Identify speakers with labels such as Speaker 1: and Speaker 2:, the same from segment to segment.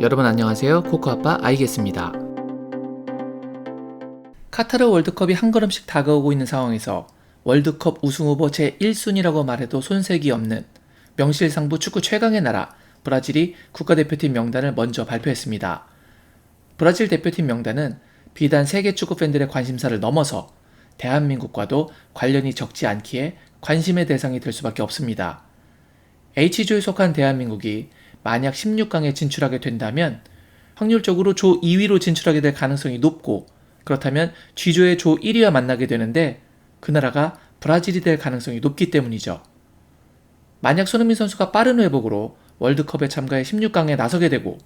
Speaker 1: 여러분 안녕하세요. 코코아빠 아이겠습니다. 카타르 월드컵이 한 걸음씩 다가오고 있는 상황에서 월드컵 우승 후보 제1순위라고 말해도 손색이 없는 명실상부 축구 최강의 나라 브라질이 국가대표팀 명단을 먼저 발표했습니다. 브라질 대표팀 명단은 비단 세계 축구 팬들의 관심사를 넘어서 대한민국과도 관련이 적지 않기에 관심의 대상이 될 수밖에 없습니다. H조에 속한 대한민국이 만약 16강에 진출하게 된다면 확률적으로 조 2위로 진출하게 될 가능성이 높고, 그렇다면 G조의 조 1위와 만나게 되는데 그 나라가 브라질이 될 가능성이 높기 때문이죠. 만약 손흥민 선수가 빠른 회복으로 월드컵에 참가해 16강에 나서게 되고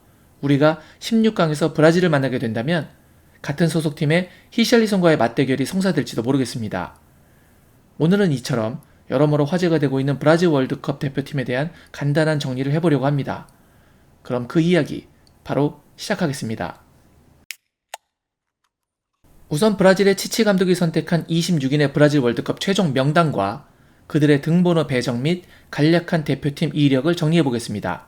Speaker 1: 우리가 16강에서 브라질을 만나게 된다면 같은 소속팀의 히샬리송과의 맞대결이 성사될지도 모르겠습니다. 오늘은 이처럼 여러모로 화제가 되고 있는 브라질 월드컵 대표팀에 대한 간단한 정리를 해보려고 합니다. 그럼 그 이야기 바로 시작하겠습니다. 우선 브라질의 치치 감독이 선택한 26인의 브라질 월드컵 최종 명단과 그들의 등번호 배정 및 간략한 대표팀 이력을 정리해보겠습니다.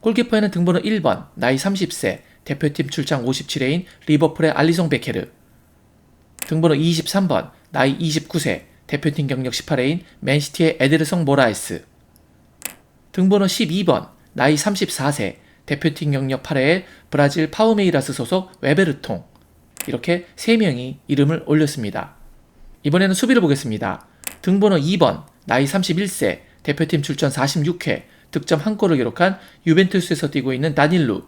Speaker 1: 골키퍼에는 등번호 1번, 나이 30세, 대표팀 출장 57회인 리버풀의 알리송 베케르. 등번호 23번, 나이 29세, 대표팀 경력 18회인 맨시티의 에데르송 모라에스. 등번호 12번, 나이 34세, 대표팀 경력 8회의 브라질 파우메이라스 소속 웨베르통. 이렇게 3명이 이름을 올렸습니다. 이번에는 수비를 보겠습니다. 등번호 2번, 나이 31세, 대표팀 출전 46회, 득점 1골을 기록한 유벤투스에서 뛰고 있는 다닐루.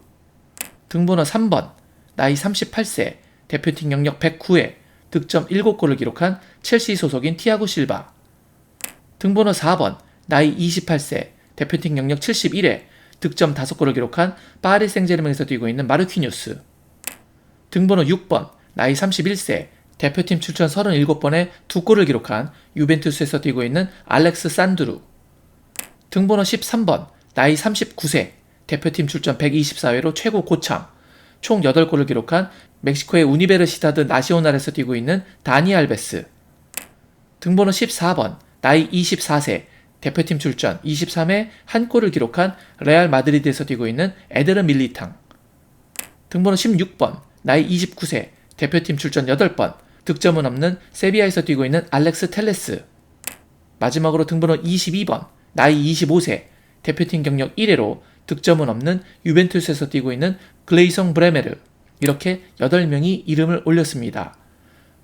Speaker 1: 등번호 3번, 나이 38세, 대표팀 경력 109회, 득점 7골을 기록한 첼시 소속인 티아고 실바. 등번호 4번, 나이 28세, 대표팀 경력 71회, 득점 5골을 기록한 파리 생제르맹에서 뛰고 있는 마르퀴뉴스. 등번호 6번, 나이 31세, 대표팀 출전 37번에 2골을 기록한 유벤투스에서 뛰고 있는 알렉스 산드루. 등번호 13번, 나이 39세, 대표팀 출전 124회로 최고 고참, 총 8골을 기록한 멕시코의 우니베르시다드 나시오날에서 뛰고 있는 다니 알베스. 등번호 14번, 나이 24세, 대표팀 출전 23회 1골을 기록한 레알 마드리드에서 뛰고 있는 에데르 밀리탕. 등번호 16번, 나이 29세, 대표팀 출전 8번, 득점은 없는 세비야에서 뛰고 있는 알렉스 텔레스. 마지막으로 등번호 22번, 나이 25세, 대표팀 경력 1회로 득점은 없는 유벤투스에서 뛰고 있는 글레이송 브레메르. 이렇게 8명이 이름을 올렸습니다.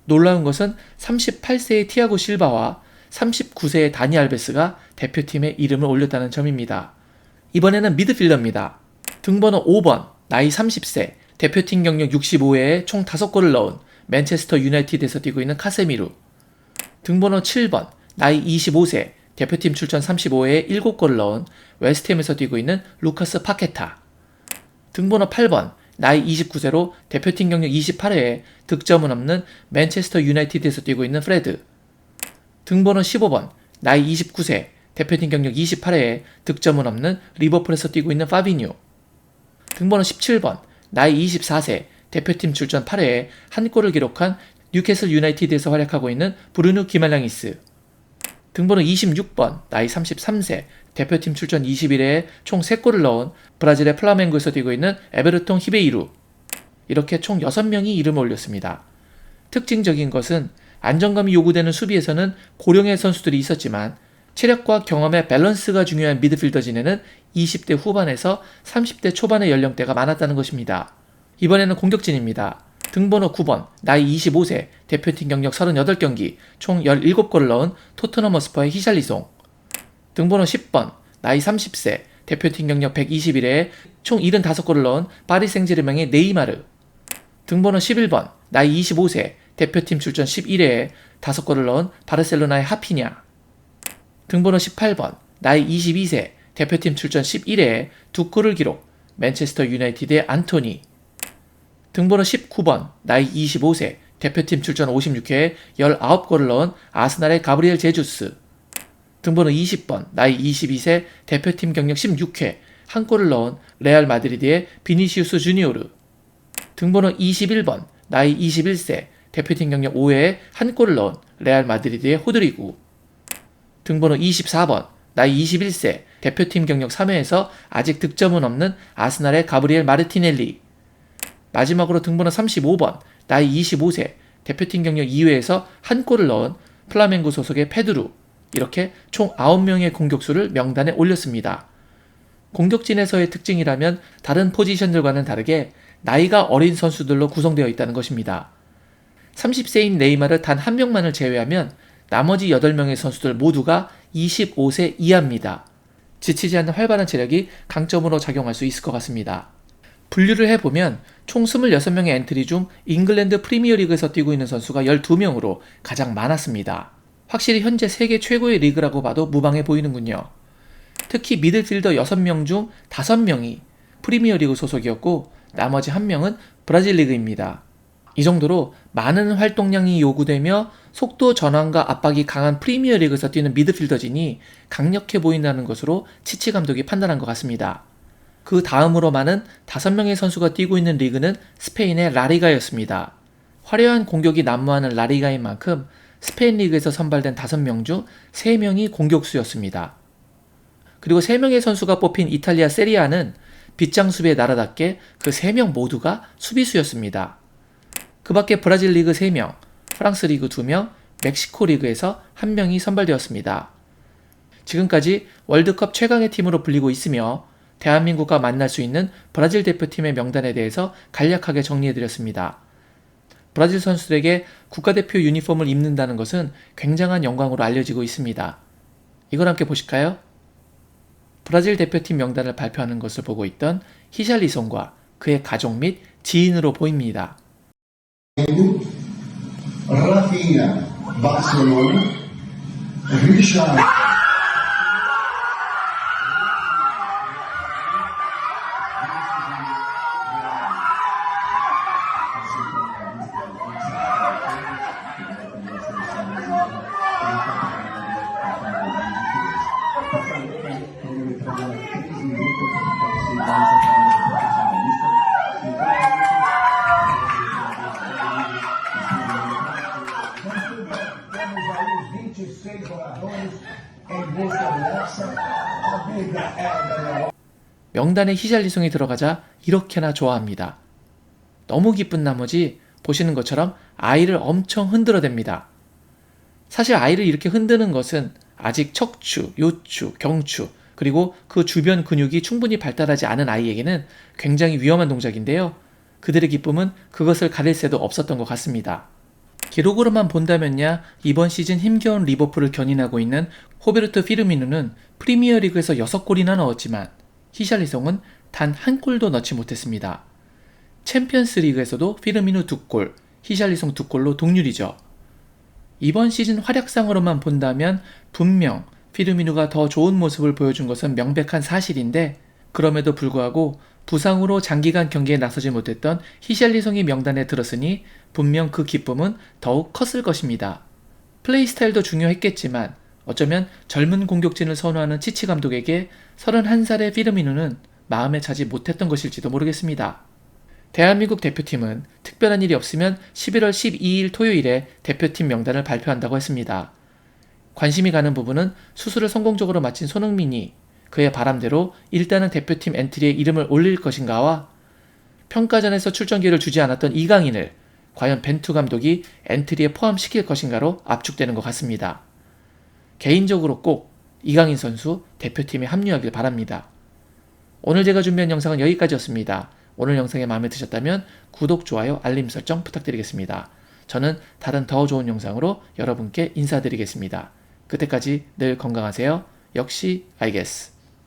Speaker 1: 놀라운 것은 38세의 티아고 실바와 39세의 다니 알베스가 대표팀에 이름을 올렸다는 점입니다. 이번에는 미드필더입니다. 등번호 5번, 나이 30세, 대표팀 경력 65회에 총 5골을 넣은 맨체스터 유나이티드에서 뛰고 있는 카세미루. 등번호 7번, 나이 25세, 대표팀 출전 35회에 7골을 넣은 웨스트햄에서 뛰고 있는 루카스 파케타. 등번호 8번, 나이 29세로 대표팀 경력 28회에 득점은 없는 맨체스터 유나이티드에서 뛰고 있는 프레드. 등번호 15번, 나이 29세, 대표팀 경력 28회에 득점은 없는 리버풀에서 뛰고 있는 파비뉴. 등번호 17번, 나이 24세, 대표팀 출전 8회에 1골을 기록한 뉴캐슬 유나이티드에서 활약하고 있는 브루누 기말랑이스. 등번호 26번, 나이 33세, 대표팀 출전 21회에 총 3골을 넣은 브라질의 플라멩고에서 뛰고 있는 에베르통 히베이루. 이렇게 총 6명이 이름을 올렸습니다. 특징적인 것은 안정감이 요구되는 수비에서는 고령의 선수들이 있었지만 체력과 경험의 밸런스가 중요한 미드필더진에는 20대 후반에서 30대 초반의 연령대가 많았다는 것입니다. 이번에는 공격진입니다. 등번호 9번, 나이 25세, 대표팀 경력 38경기, 총 17골을 넣은 토트넘 허스퍼의 히샬리송. 등번호 10번, 나이 30세, 대표팀 경력 121회에 총 75골을 넣은 파리 생제르맹의 네이마르. 등번호 11번, 나이 25세, 대표팀 출전 11회에 5골을 넣은 바르셀로나의 하피냐. 등번호 18번, 나이 22세, 대표팀 출전 11회에 2골을 기록, 맨체스터 유나이티드의 안토니. 등번호 19번, 나이 25세, 대표팀 출전 56회에 19골을 넣은 아스날의 가브리엘 제주스. 등번호 20번, 나이 22세, 대표팀 경력 16회, 1골을 넣은 레알 마드리드의 비니시우스 주니오르. 등번호 21번, 나이 21세, 대표팀 경력 5회에 1골을 넣은 레알 마드리드의 호드리구. 등번호 24번, 나이 21세, 대표팀 경력 3회에서 아직 득점은 없는 아스날의 가브리엘 마르티넬리. 마지막으로 등번호 35번, 나이 25세, 대표팀 경력 2회에서 한 골을 넣은 플라멩고 소속의 페드루. 이렇게 총 9명의 공격수를 명단에 올렸습니다. 공격진에서의 특징이라면 다른 포지션들과는 다르게 나이가 어린 선수들로 구성되어 있다는 것입니다. 30세인 네이마르 단 한 명만을 제외하면 나머지 8명의 선수들 모두가 25세 이하입니다. 지치지 않는 활발한 체력이 강점으로 작용할 수 있을 것 같습니다. 분류를 해보면 총 26명의 엔트리 중 잉글랜드 프리미어리그에서 뛰고 있는 선수가 12명으로 가장 많았습니다. 확실히 현재 세계 최고의 리그라고 봐도 무방해 보이는군요. 특히 미드필더 6명 중 5명이 프리미어리그 소속이었고 나머지 1명은 브라질 리그입니다. 이 정도로 많은 활동량이 요구되며 속도 전환과 압박이 강한 프리미어리그에서 뛰는 미드필더진이 강력해 보인다는 것으로 치치 감독이 판단한 것 같습니다. 그 다음으로 많은 5명의 선수가 뛰고 있는 리그는 스페인의 라리가였습니다. 화려한 공격이 난무하는 라리가인 만큼 스페인 리그에서 선발된 5명 중 3명이 공격수였습니다. 그리고 3명의 선수가 뽑힌 이탈리아 세리아는 빗장 수비의 나라답게 그 3명 모두가 수비수였습니다. 그 밖에 브라질 리그 3명, 프랑스 리그 2명, 멕시코 리그에서 1명이 선발되었습니다. 지금까지 월드컵 최강의 팀으로 불리고 있으며 대한민국과 만날 수 있는 브라질 대표팀의 명단에 대해서 간략하게 정리해드렸습니다. 브라질 선수들에게 국가대표 유니폼을 입는다는 것은 굉장한 영광으로 알려지고 있습니다. 이걸 함께 보실까요? 브라질 대표팀 명단을 발표하는 것을 보고 있던 히샬리송과 그의 가족 및 지인으로 보입니다.
Speaker 2: Rafinha, Barcelona, Richard.
Speaker 1: 명단에 히샬리송이 들어가자 이렇게나 좋아합니다. 너무 기쁜 나머지 보시는 것처럼 아이를 엄청 흔들어댑니다. 사실 아이를 이렇게 흔드는 것은 아직 척추, 요추, 경추, 그리고 그 주변 근육이 충분히 발달하지 않은 아이에게는 굉장히 위험한 동작인데요. 그들의 기쁨은 그것을 가릴 새도 없었던 것 같습니다. 기록으로만 본다면야 이번 시즌 힘겨운 리버풀을 견인하고 있는 호베르토 피르미누는 프리미어리그에서 6골이나 넣었지만 히샬리송은 단 한 골도 넣지 못했습니다. 챔피언스 리그에서도 피르미누 2골, 히샬리송 2골로 동률이죠. 이번 시즌 활약상으로만 본다면 분명 피르미누가 더 좋은 모습을 보여준 것은 명백한 사실인데 그럼에도 불구하고 부상으로 장기간 경기에 나서지 못했던 히샬리송이 명단에 들었으니 분명 그 기쁨은 더욱 컸을 것입니다. 플레이 스타일도 중요했겠지만 어쩌면 젊은 공격진을 선호하는 치치 감독에게 31살의 피르미누는 마음에 차지 못했던 것일지도 모르겠습니다. 대한민국 대표팀은 특별한 일이 없으면 11월 12일 토요일에 대표팀 명단을 발표한다고 했습니다. 관심이 가는 부분은 수술을 성공적으로 마친 손흥민이 그의 바람대로 일단은 대표팀 엔트리에 이름을 올릴 것인가와 평가전에서 출전기를 주지 않았던 이강인을 과연 벤투 감독이 엔트리에 포함시킬 것인가로 압축되는 것 같습니다. 개인적으로 꼭 이강인 선수 대표팀에 합류하길 바랍니다. 오늘 제가 준비한 영상은 여기까지였습니다. 오늘 영상이 마음에 드셨다면 구독, 좋아요, 알림 설정 부탁드리겠습니다. 저는 다른 더 좋은 영상으로 여러분께 인사드리겠습니다. 그때까지 늘 건강하세요. 역시 I guess.